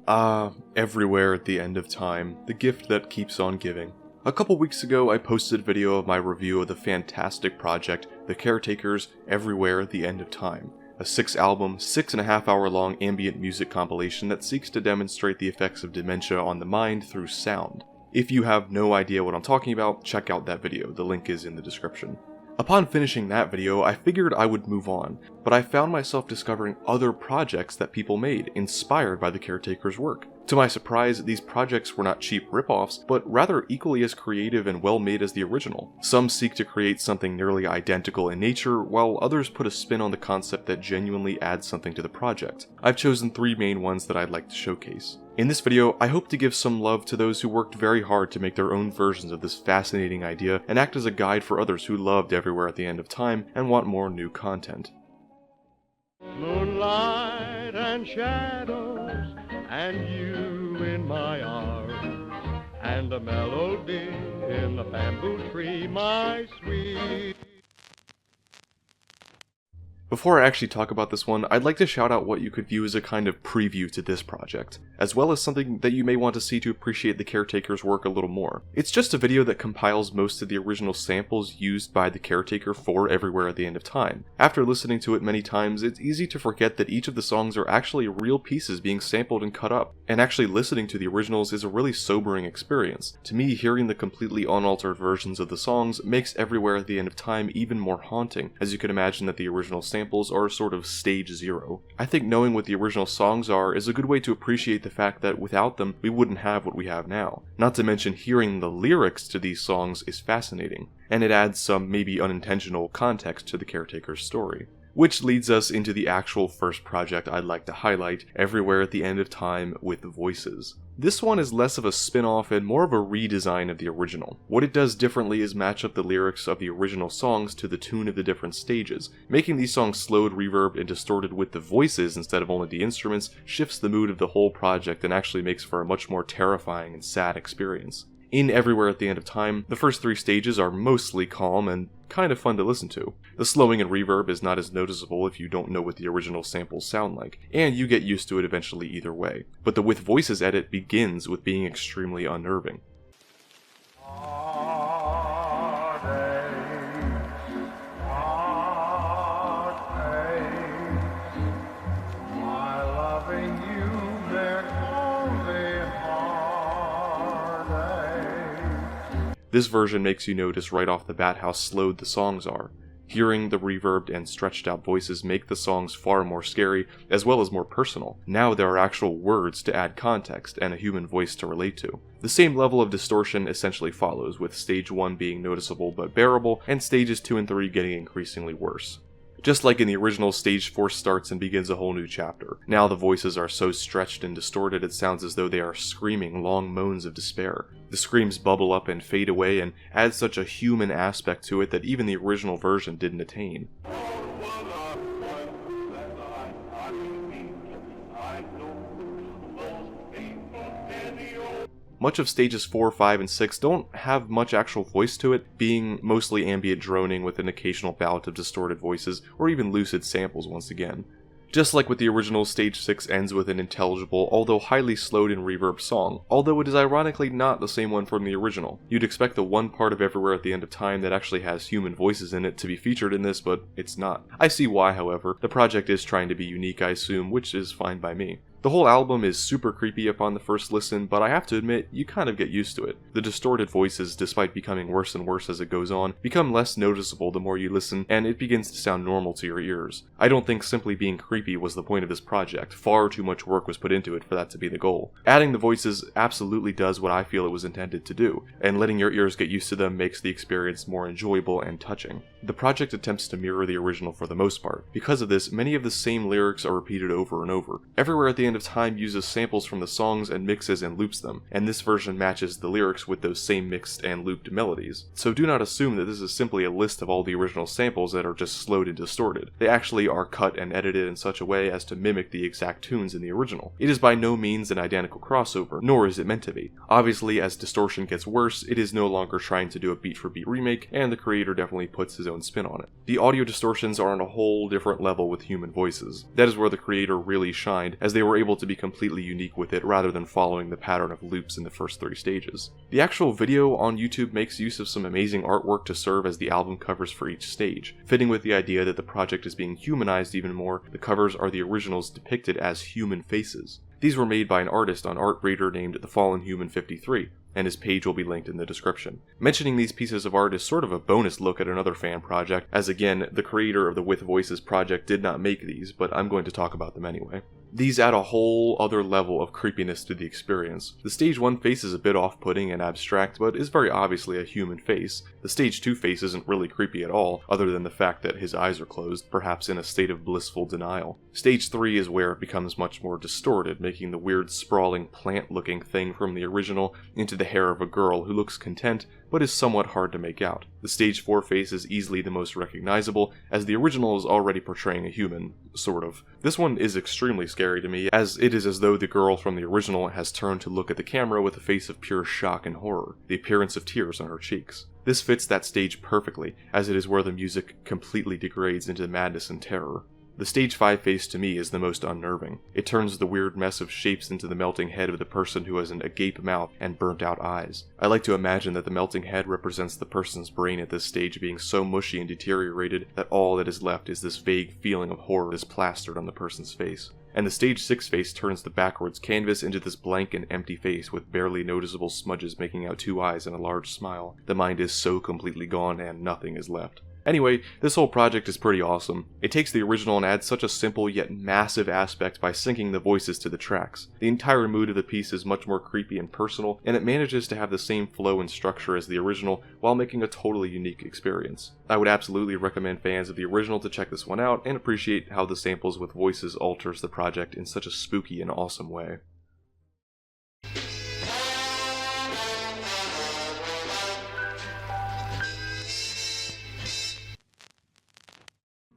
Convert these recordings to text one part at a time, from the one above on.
Everywhere at the end of time, the gift that keeps on giving. A couple weeks ago, I posted a video of my review of the fantastic project, The Caretakers, Everywhere at the End of Time, a 6-album, 6.5-hour long ambient music compilation that seeks to demonstrate the effects of dementia on the mind through sound. If you have no idea what I'm talking about, check out that video, the link is in the description. Upon finishing that video, I figured I would move on, but I found myself discovering other projects that people made, inspired by the Caretaker's work. To my surprise, these projects were not cheap ripoffs, but rather equally as creative and well made as the original. Some seek to create something nearly identical in nature, while others put a spin on the concept that genuinely adds something to the project. I've chosen 3 main ones that I'd like to showcase. In this video, I hope to give some love to those who worked very hard to make their own versions of this fascinating idea and act as a guide for others who loved Everywhere at the End of Time and want more new content. Moonlight and shadows, and you in my arms, and a melody in the bamboo tree, my sweet. Before I actually talk about this one, I'd like to shout out what you could view as a kind of preview to this project, as well as something that you may want to see to appreciate the Caretaker's work a little more. It's just a video that compiles most of the original samples used by the Caretaker for Everywhere at the End of Time. After listening to it many times, it's easy to forget that each of the songs are actually real pieces being sampled and cut up, and actually listening to the originals is a really sobering experience. To me, hearing the completely unaltered versions of the songs makes Everywhere at the End of Time even more haunting, as you can imagine that the original samples are sort of stage 0. I think knowing what the original songs are is a good way to appreciate the fact that without them, we wouldn't have what we have now. Not to mention hearing the lyrics to these songs is fascinating, and it adds some maybe unintentional context to the Caretaker's story. Which leads us into the actual first project I'd like to highlight, Everywhere at the End of Time with Voices. This one is less of a spin-off and more of a redesign of the original. What it does differently is match up the lyrics of the original songs to the tune of the different stages. Making these songs slowed, reverbed, and distorted with the voices instead of only the instruments shifts the mood of the whole project and actually makes for a much more terrifying and sad experience. In Everywhere at the End of Time, the first 3 stages are mostly calm and kind of fun to listen to. The slowing and reverb is not as noticeable if you don't know what the original samples sound like, and you get used to it eventually either way. But the With Voices edit begins with being extremely unnerving. This version makes you notice right off the bat how slowed the songs are. Hearing the reverbed and stretched out voices make the songs far more scary, as well as more personal. Now there are actual words to add context and a human voice to relate to. The same level of distortion essentially follows, with stage 1 being noticeable but bearable, and stages 2 and 3 getting increasingly worse. Just like in the original, stage 4 starts and begins a whole new chapter. Now the voices are so stretched and distorted it sounds as though they are screaming long moans of despair. The screams bubble up and fade away and add such a human aspect to it that even the original version didn't attain. Much of stages 4, 5, and 6 don't have much actual voice to it, being mostly ambient droning with an occasional bout of distorted voices, or even lucid samples once again. Just like with the original, stage 6 ends with an intelligible, although highly slowed and reverb song, although it is ironically not the same one from the original. You'd expect the one part of Everywhere at the End of Time that actually has human voices in it to be featured in this, but it's not. I see why, however. The project is trying to be unique, I assume, which is fine by me. The whole album is super creepy upon the first listen, but I have to admit, you kind of get used to it. The distorted voices, despite becoming worse and worse as it goes on, become less noticeable the more you listen, and it begins to sound normal to your ears. I don't think simply being creepy was the point of this project. Far too much work was put into it for that to be the goal. Adding the voices absolutely does what I feel it was intended to do, and letting your ears get used to them makes the experience more enjoyable and touching. The project attempts to mirror the original for the most part. Because of this, many of the same lyrics are repeated over and over. Everywhere at the End of Time uses samples from the songs and mixes and loops them, and this version matches the lyrics with those same mixed and looped melodies. So do not assume that this is simply a list of all the original samples that are just slowed and distorted. They actually are cut and edited in such a way as to mimic the exact tunes in the original. It is by no means an identical crossover, nor is it meant to be. Obviously, as distortion gets worse, it is no longer trying to do a beat-for-beat remake, and the creator definitely puts his own spin on it. The audio distortions are on a whole different level with human voices. That is where the creator really shined, as they were able to be completely unique with it rather than following the pattern of loops in the first 3 stages. The actual video on YouTube makes use of some amazing artwork to serve as the album covers for each stage. Fitting with the idea that the project is being humanized even more, the covers are the originals depicted as human faces. These were made by an artist on Artbreeder named The Fallen Human 53, and his page will be linked in the description. Mentioning these pieces of art is sort of a bonus look at another fan project, as again, the creator of the With Voices project did not make these, but I'm going to talk about them anyway. These add a whole other level of creepiness to the experience. The Stage 1 face is a bit off-putting and abstract, but is very obviously a human face. The Stage 2 face isn't really creepy at all, other than the fact that his eyes are closed, perhaps in a state of blissful denial. Stage 3 is where it becomes much more distorted, making the weird sprawling plant-looking thing from the original into the hair of a girl who looks content, but is somewhat hard to make out. The Stage 4 face is easily the most recognizable, as the original is already portraying a human, sort of. This one is extremely scary to me, as it is as though the girl from the original has turned to look at the camera with a face of pure shock and horror, the appearance of tears on her cheeks. This fits that stage perfectly, as it is where the music completely degrades into madness and terror. The Stage 5 face to me is the most unnerving. It turns the weird mess of shapes into the melting head of the person who has an agape mouth and burnt out eyes. I like to imagine that the melting head represents the person's brain at this stage being so mushy and deteriorated that all that is left is this vague feeling of horror that is plastered on the person's face. And the Stage 6 face turns the backwards canvas into this blank and empty face with barely noticeable smudges making out 2 eyes and a large smile. The mind is so completely gone and nothing is left. Anyway, this whole project is pretty awesome. It takes the original and adds such a simple yet massive aspect by syncing the voices to the tracks. The entire mood of the piece is much more creepy and personal, and it manages to have the same flow and structure as the original while making a totally unique experience. I would absolutely recommend fans of the original to check this one out and appreciate how the samples with voices alters the project in such a spooky and awesome way.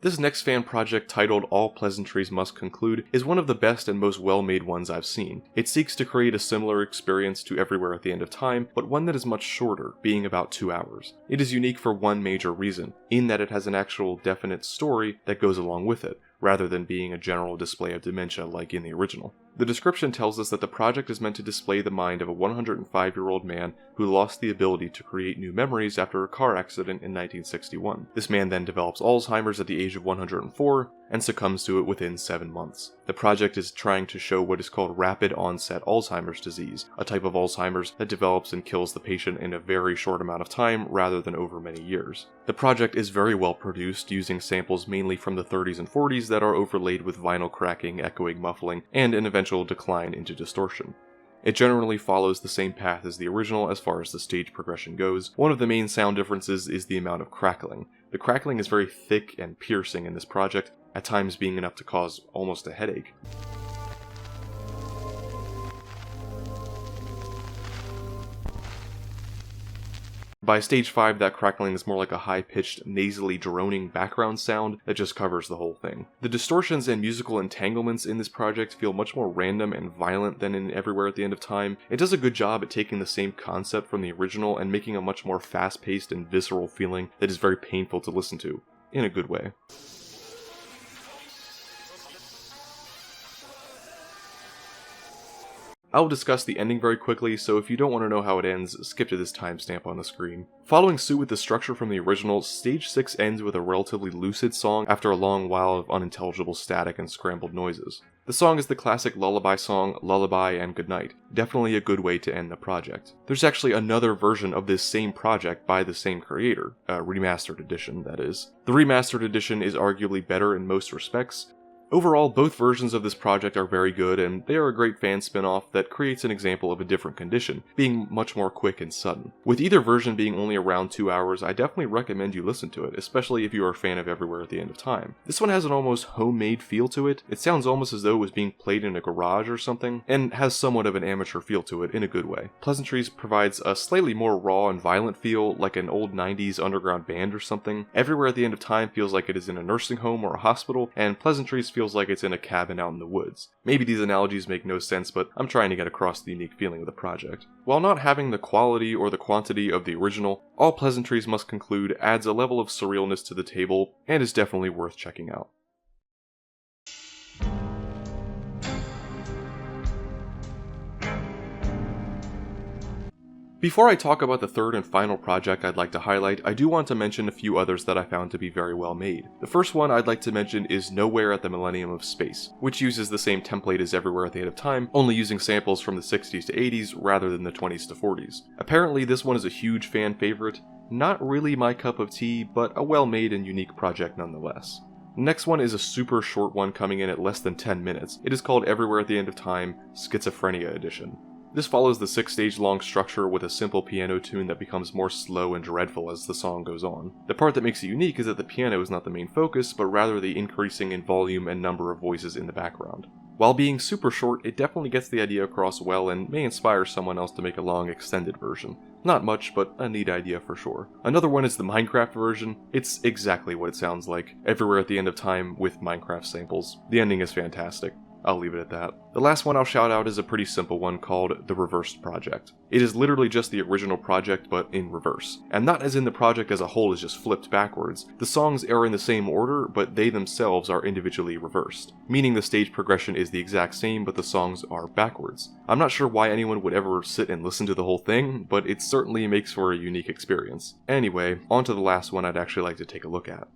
This next fan project, titled All Pleasantries Must Conclude, is one of the best and most well-made ones I've seen. It seeks to create a similar experience to Everywhere at the End of Time, but one that is much shorter, being about 2 hours. It is unique for one major reason, in that it has an actual definite story that goes along with it, rather than being a general display of dementia like in the original. The description tells us that the project is meant to display the mind of a 105-year-old man who lost the ability to create new memories after a car accident in 1961. This man then develops Alzheimer's at the age of 104 and succumbs to it within 7 months. The project is trying to show what is called rapid onset Alzheimer's disease, a type of Alzheimer's that develops and kills the patient in a very short amount of time rather than over many years. The project is very well produced, using samples mainly from the 30s and 40s that are overlaid with vinyl cracking, echoing, muffling, and an eventual decline into distortion. It generally follows the same path as the original as far as the stage progression goes. One of the main sound differences is the amount of crackling. The crackling is very thick and piercing in this project, at times being enough to cause almost a headache. By stage 5, that crackling is more like a high-pitched, nasally droning background sound that just covers the whole thing. The distortions and musical entanglements in this project feel much more random and violent than in Everywhere at the End of Time. It does a good job at taking the same concept from the original and making a much more fast-paced and visceral feeling that is very painful to listen to, in a good way. I will discuss the ending very quickly, so if you don't want to know how it ends, skip to this timestamp on the screen. Following suit with the structure from the original, Stage 6 ends with a relatively lucid song after a long while of unintelligible static and scrambled noises. The song is the classic lullaby song, Lullaby and Goodnight. Definitely a good way to end the project. There's actually another version of this same project by the same creator, a remastered edition, that is. The remastered edition is arguably better in most respects. Overall, both versions of this project are very good, and they are a great fan spin-off that creates an example of a different condition, being much more quick and sudden. With either version being only around 2 hours, I definitely recommend you listen to it, especially if you are a fan of Everywhere at the End of Time. This one has an almost homemade feel to it. It sounds almost as though it was being played in a garage or something, and has somewhat of an amateur feel to it in a good way. Pleasantries provides a slightly more raw and violent feel, like an old 90s underground band or something. Everywhere at the End of Time feels like it is in a nursing home or a hospital, and Pleasantries feels like it's in a cabin out in the woods. Maybe these analogies make no sense, but I'm trying to get across the unique feeling of the project. While not having the quality or the quantity of the original, All Pleasantries Must Conclude adds a level of surrealness to the table, and is definitely worth checking out. Before I talk about the third and final project I'd like to highlight, I do want to mention a few others that I found to be very well made. The first one I'd like to mention is Nowhere at the Millennium of Space, which uses the same template as Everywhere at the End of Time, only using samples from the 60s to 80s rather than the 20s to 40s. Apparently this one is a huge fan favorite, not really my cup of tea, but a well-made and unique project nonetheless. The next one is a super short one coming in at less than 10 minutes. It is called Everywhere at the End of Time, Schizophrenia Edition. This follows the 6-stage long structure with a simple piano tune that becomes more slow and dreadful as the song goes on. The part that makes it unique is that the piano is not the main focus, but rather the increasing in volume and number of voices in the background. While being super short, it definitely gets the idea across well and may inspire someone else to make a long extended version. Not much, but a neat idea for sure. Another one is the Minecraft version. It's exactly what it sounds like, Everywhere at the End of Time with Minecraft samples. The ending is fantastic. I'll leave it at that. The last one I'll shout out is a pretty simple one called The Reversed Project. It is literally just the original project but in reverse. And not as in the project as a whole is just flipped backwards. The songs are in the same order, but they themselves are individually reversed. Meaning the stage progression is the exact same, but the songs are backwards. I'm not sure why anyone would ever sit and listen to the whole thing, but it certainly makes for a unique experience. Anyway, on to the last one I'd actually like to take a look at.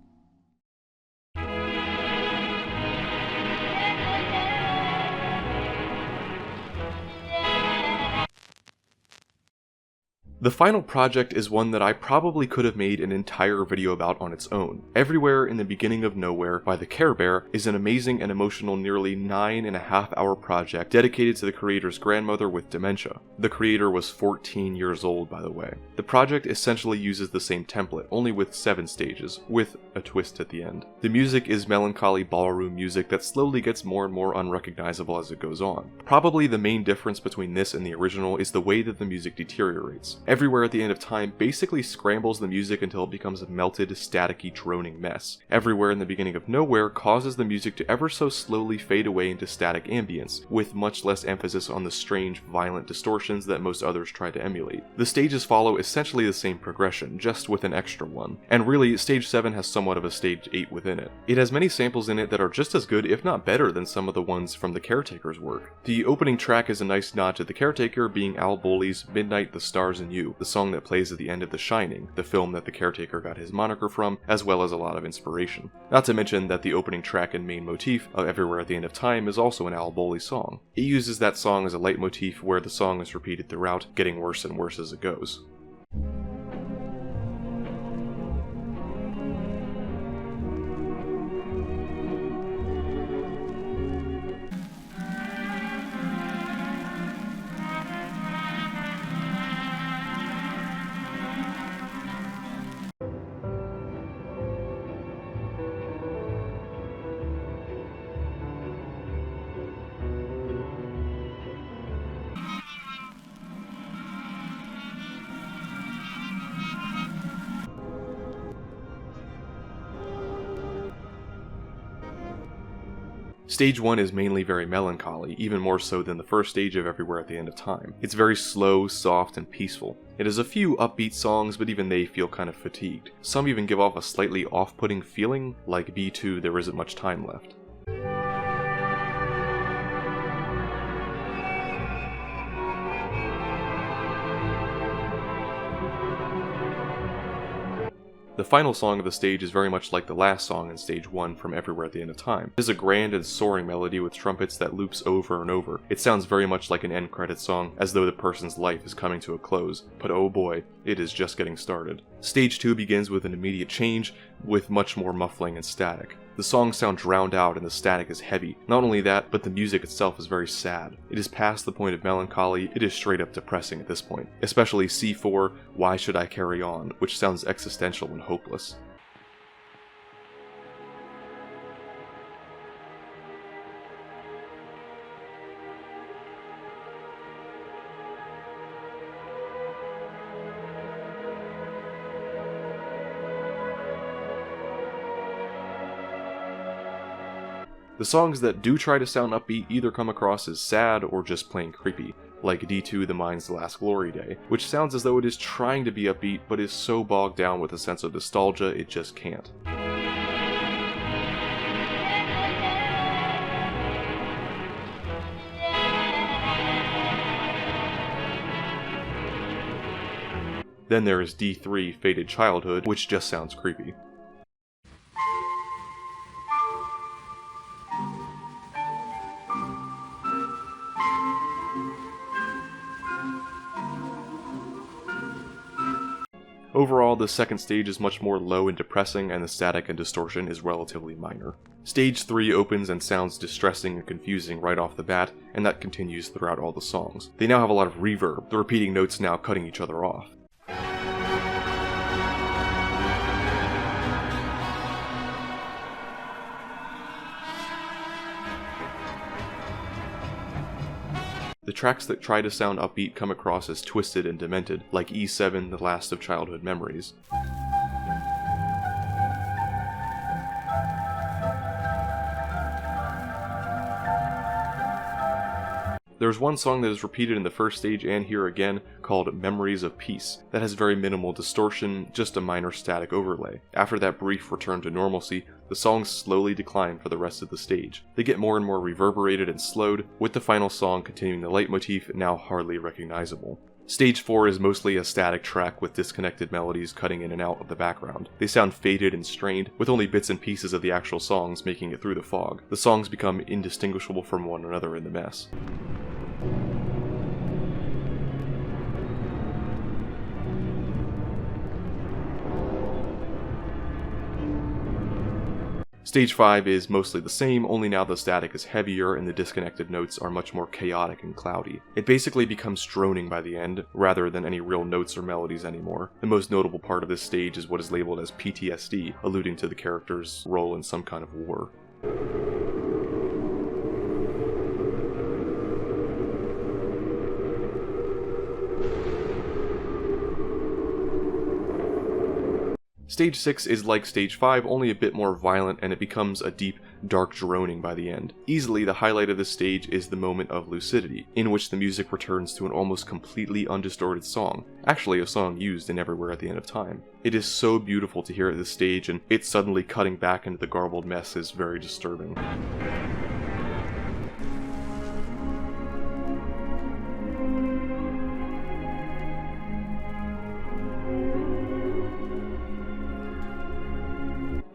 The final project is one that I probably could have made an entire video about on its own. Everywhere in the Beginning of Nowhere by the Carebear is an amazing and emotional nearly 9.5-hour project dedicated to the creator's grandmother with dementia. The creator was 14 years old, by the way. The project essentially uses the same template, only with 7 stages, with a twist at the end. The music is melancholy ballroom music that slowly gets more and more unrecognizable as it goes on. Probably the main difference between this and the original is the way that the music deteriorates. Everywhere at the End of Time basically scrambles the music until it becomes a melted, staticky, droning mess. Everywhere in the Beginning of Nowhere causes the music to ever so slowly fade away into static ambience, with much less emphasis on the strange, violent distortions that most others try to emulate. The stages follow essentially the same progression, just with an extra one, and really, Stage 7 has somewhat of a Stage 8 within it. It has many samples in it that are just as good, if not better, than some of the ones from the Caretakers' work. The opening track is a nice nod to the Caretaker, being Al Bowley's Midnight, the Stars and You, the song that plays at the end of The Shining, the film that the Caretaker got his moniker from, as well as a lot of inspiration. Not to mention that the opening track and main motif of Everywhere at the End of Time is also an Al Bowley song. It uses that song as a leitmotif where the song is repeated throughout, getting worse and worse as it goes. Stage 1 is mainly very melancholy, even more so than the first stage of Everywhere at the End of Time. It's very slow, soft, and peaceful. It has a few upbeat songs, but even they feel kind of fatigued. Some even give off a slightly off-putting feeling, like B2 There Isn't Much Time Left. The final song of the stage is very much like the last song in Stage 1 from Everywhere at the End of Time. It is a grand and soaring melody with trumpets that loops over and over. It sounds very much like an end credits song, as though the person's life is coming to a close, but oh boy, it is just getting started. Stage 2 begins with an immediate change, with much more muffling and static. The songs sound drowned out and the static is heavy. Not only that, but the music itself is very sad. It is past the point of melancholy, it is straight up depressing at this point. Especially C4, Why Should I Carry On, which sounds existential and hopeless. The songs that do try to sound upbeat either come across as sad or just plain creepy, like D2 The Mind's Last Glory Day, which sounds as though it is trying to be upbeat but is so bogged down with a sense of nostalgia it just can't. Then there is D3, Faded Childhood, which just sounds creepy. Overall, the second stage is much more low and depressing, and the static and distortion is relatively minor. Stage 3 opens and sounds distressing and confusing right off the bat, and that continues throughout all the songs. They now have a lot of reverb, the repeating notes now cutting each other off. The tracks that try to sound upbeat come across as twisted and demented, like E7, The Last of Childhood Memories. There's one song that is repeated in the first stage and here again, called Memories of Peace, that has very minimal distortion, just a minor static overlay. After that brief return to normalcy, the songs slowly decline for the rest of the stage. They get more and more reverberated and slowed, with the final song continuing the leitmotif, now hardly recognizable. Stage 4 is mostly a static track with disconnected melodies cutting in and out of the background. They sound faded and strained, with only bits and pieces of the actual songs making it through the fog. The songs become indistinguishable from one another in the mess. Stage 5 is mostly the same, only now the static is heavier and the disconnected notes are much more chaotic and cloudy. It basically becomes droning by the end, rather than any real notes or melodies anymore. The most notable part of this stage is what is labeled as PTSD, alluding to the character's role in some kind of war. Stage 6 is like Stage 5, only a bit more violent, and it becomes a deep, dark droning by the end. Easily, the highlight of this stage is the moment of lucidity, in which the music returns to an almost completely undistorted song, actually a song used in Everywhere at the End of Time. It is so beautiful to hear at this stage, and it suddenly cutting back into the garbled mess is very disturbing.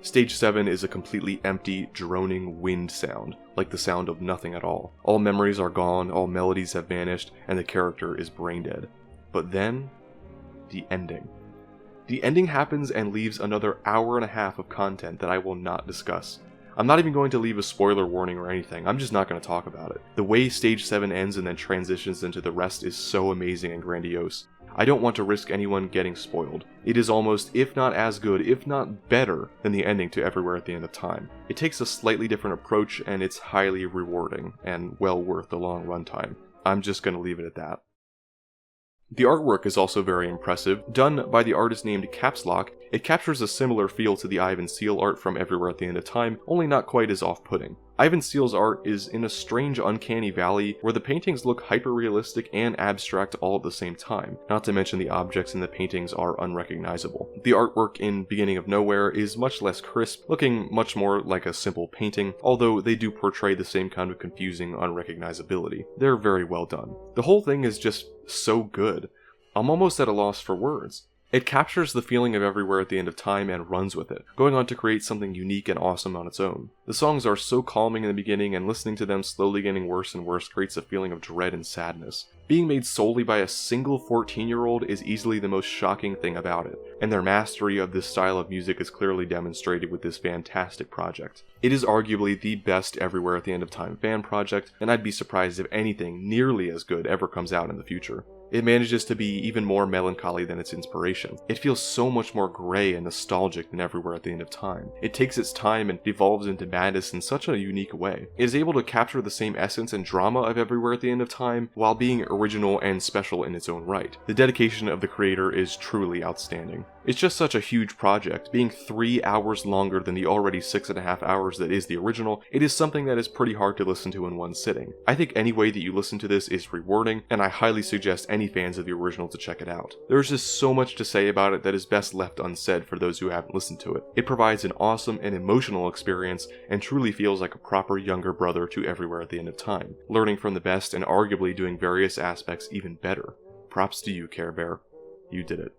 Stage 7 is a completely empty, droning wind sound, like the sound of nothing at all. All memories are gone, all melodies have vanished, and the character is brain dead. But then, the ending. The ending happens and leaves another hour and a half of content that I will not discuss. I'm not even going to leave a spoiler warning or anything, I'm just not going to talk about it. The way Stage 7 ends and then transitions into the rest is so amazing and grandiose. I don't want to risk anyone getting spoiled. It is almost, if not as good, if not better, than the ending to Everywhere at the End of Time. It takes a slightly different approach, and it's highly rewarding, and well worth the long runtime. I'm just going to leave it at that. The artwork is also very impressive. Done by the artist named Capslock, it captures a similar feel to the Ivan Seal art from Everywhere at the End of Time, only not quite as off-putting. Ivan Seal's art is in a strange uncanny valley where the paintings look hyper-realistic and abstract all at the same time, not to mention the objects in the paintings are unrecognizable. The artwork in Beginning of Nowhere is much less crisp, looking much more like a simple painting, although they do portray the same kind of confusing unrecognizability. They're very well done. The whole thing is just so good. I'm almost at a loss for words. It captures the feeling of Everywhere at the End of Time and runs with it, going on to create something unique and awesome on its own. The songs are so calming in the beginning, and listening to them slowly getting worse and worse creates a feeling of dread and sadness. Being made solely by a single 14-year-old is easily the most shocking thing about it, and their mastery of this style of music is clearly demonstrated with this fantastic project. It is arguably the best Everywhere at the End of Time fan project, and I'd be surprised if anything nearly as good ever comes out in the future. It manages to be even more melancholy than its inspiration. It feels so much more grey and nostalgic than Everywhere at the End of Time. It takes its time and devolves into madness in such a unique way. It is able to capture the same essence and drama of Everywhere at the End of Time while being original and special in its own right. The dedication of the creator is truly outstanding. It's just such a huge project. Being 3 hours longer than the already 6.5 hours that is the original, it is something that is pretty hard to listen to in one sitting. I think any way that you listen to this is rewarding, and I highly suggest any fans of the original to check it out. There's just so much to say about it that is best left unsaid for those who haven't listened to it. It provides an awesome and emotional experience, and truly feels like a proper younger brother to Everywhere at the End of Time, learning from the best and arguably doing various aspects even better. Props to you, Carebear. You did it.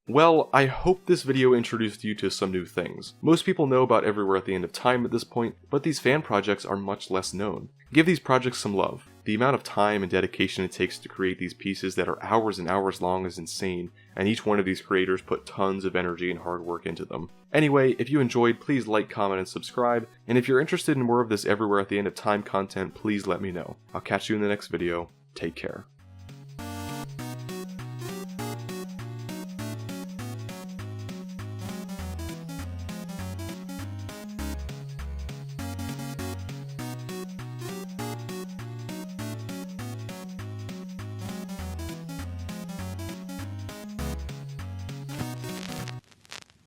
Well, I hope this video introduced you to some new things. Most people know about Everywhere at the End of Time at this point, but these fan projects are much less known. Give these projects some love. The amount of time and dedication it takes to create these pieces that are hours and hours long is insane, and each one of these creators put tons of energy and hard work into them. Anyway, if you enjoyed, please like, comment, and subscribe, and if you're interested in more of this Everywhere at the End of Time content, please let me know. I'll catch you in the next video. Take care.